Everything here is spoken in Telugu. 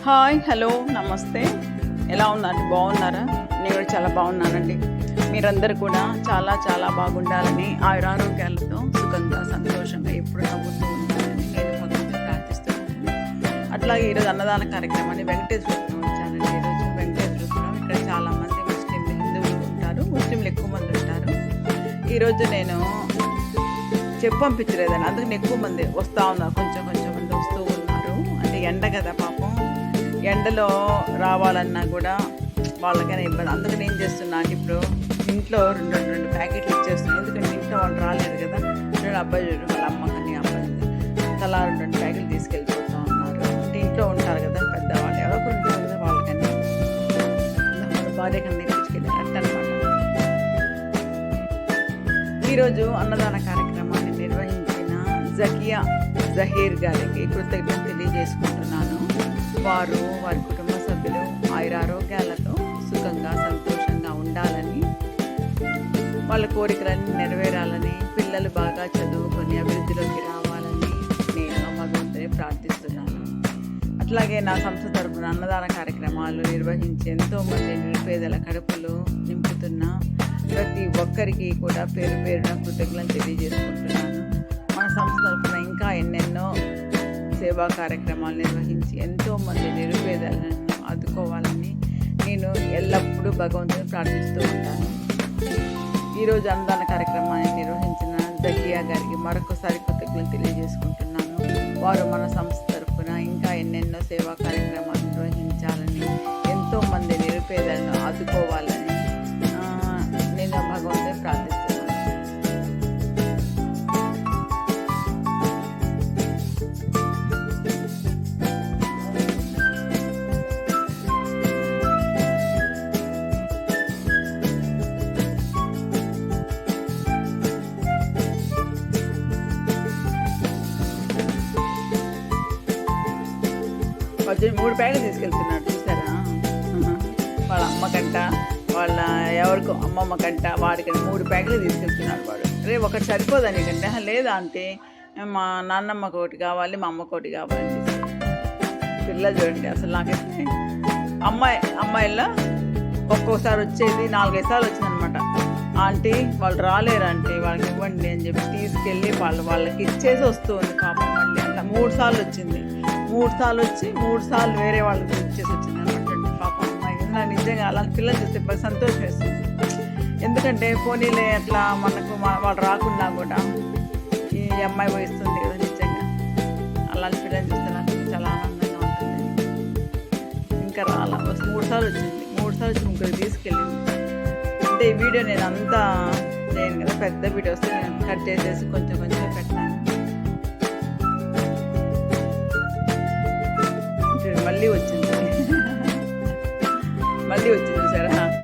హాయ్, హలో, నమస్తే. ఎలా ఉన్నారు? బాగున్నారా? నేను కూడా చాలా బాగున్నానండి. మీరందరూ కూడా చాలా చాలా బాగుండాలని, ఆయురారోగ్యాలతో సుఖంగా సంతోషంగా ఎప్పుడు నవ్వుతూ ఉండాలని నేను మొదటి ప్రార్థిస్తున్నాను. అట్లాగే ఈరోజు అన్నదాన కార్యక్రమాన్ని వెంకటేశ్వరం వచ్చానండి. ఈరోజు వెంకటేశ్వరం ఇక్కడ చాలామంది ముస్లింలు, హిందువులు ఉంటారు, ముస్లింలు ఎక్కువ మంది ఉంటారు. ఈరోజు నేను పంపించలేదని అందుకని ఎక్కువ మంది వస్తూ ఉన్నారు, కొంచెం మంది వస్తూ ఉన్నారు. అంటే ఎండ కదా పాపం, ఎండలో రావాలన్నా కూడా వాళ్ళకైనా ఇబ్బంది. అందుకని ఏం చేస్తున్నా అంటే ఇప్పుడు ఇంట్లో రెండు ప్యాకెట్లు ఇచ్చేస్తున్నాను. ఎందుకంటే ఇంట్లో వాళ్ళు రాలేరు కదా. రెండు అబ్బాయి చూడు, వాళ్ళ అమ్మకని అబ్బాయి తలా రెండు ప్యాకెట్లు తీసుకెళ్ళిపోతూ ఉన్నారు. అంటే ఇంట్లో ఉంటారు కదా పెద్దవాళ్ళు, ఎవరో ఒకరు ఉంటారు కదా, వాళ్ళకని వాళ్ళ భార్య కన్నా తీసుకెళ్ళి అట్టనమాట. ఈరోజు అన్నదాన కార్యక్రమాన్ని నిర్వహించిన జకియా జహీర్ గారికి కృతజ్ఞతలు తెలియజేసుకుంటున్నాను. వారి కుటుంబ సభ్యులు ఆయురారోగ్యాలతో సుఖంగా సంతోషంగా ఉండాలని, వాళ్ళ కోరికలన్నీ నెరవేరాలని, పిల్లలు బాగా చదువుకొని అభివృద్ధిలోకి రావాలని నేను భగవంతుని ప్రార్థిస్తున్నాను. అట్లాగే నా సంస్థ తరపున అన్నదాన కార్యక్రమాలు నిర్వహించి ఎంతోమంది నిరుపేదల కడుపులు నింపుతున్న ప్రతి ఒక్కరికి కూడా పేరు పేరున కృతజ్ఞతలు తెలియజేసుకుంటున్నాను. మన సంస్థ తరపున ఇంకా ఎన్నెన్నో సేవా కార్యక్రమాలు నిర్వహించి ఎంతోమంది నిరుపేదలను ఆదుకోవాలని నేను ఎల్లప్పుడూ భగవంతుని ప్రార్థిస్తూ ఉంటాను. ఈరోజు అన్నదాన కార్యక్రమాన్ని నిర్వహించిన జకియా గారికి మరొకసారి కృతజ్ఞతలు తెలియజేసుకుంటున్నాను. వారు మన సంస్థ తరపున ఇంకా ఎన్నెన్నో సేవా కార్యక్రమాలు నిర్వహించాలని, ఎంతోమంది నిరుపేదలను ఆదుకోవాలని నేను భగవంతుని ప్రార్థిస్తున్నాను. వచ్చి 3 ప్యాకెట్లు తీసుకెళ్తున్నాడు, చూసారా? వాళ్ళ అమ్మకంట, వాళ్ళ ఎవరికో అమ్మమ్మ కంట, వాడికంటే 3 ప్యాకెట్లు తీసుకెళ్తున్నాడు వాడు. రే ఒకటి సరిపోదని కంటే లేదా అంటే మా నాన్నమ్మకి ఒకటి కావాలి, మా అమ్మకి ఒకటి కావాలని పిల్లలు చూడండి. అసలు నాకైతే అమ్మాయిల్లో ఒక్కోసారి వచ్చేది 4-5 సార్లు వచ్చిందనమాట. ఆంటీ వాళ్ళు రాలేరు అంటే వాళ్ళకి ఇవ్వండి అని చెప్పి తీసుకెళ్ళి వాళ్ళకి ఇచ్చేసి వస్తుంది పాపం. మళ్ళీ అట్లా 3 సార్లు వచ్చింది. 3 సార్లు వచ్చి 3 సార్లు వేరే వాళ్ళకి ఇచ్చేసి వచ్చింది అనమాట. పాపం అమ్మాయి నాకు నిజంగా అలాంటి పిల్లలు చూస్తే సంతోషం వేస్తుంది. ఎందుకంటే పోనీలే అట్లా మనకు వాళ్ళు రాకుండా కూడా ఈ అమ్మాయి వహిస్తుంది కదా. నిజంగా అలాంటి పిల్లలు చూస్తే నాకు చాలా ఆనందంగా ఉంటుంది. ఇంకా 3 సార్లు వచ్చింది. 3 సార్లు వచ్చి ముగ్గురు తీసుకెళ్ళింది. అంటే ఈ వీడియో నేను అంతా చేయను కదా, పెద్ద వీడియో వస్తే నేను కట్ చేసేసి కొంచెం పెట్టాను. మళ్ళీ వచ్చింది.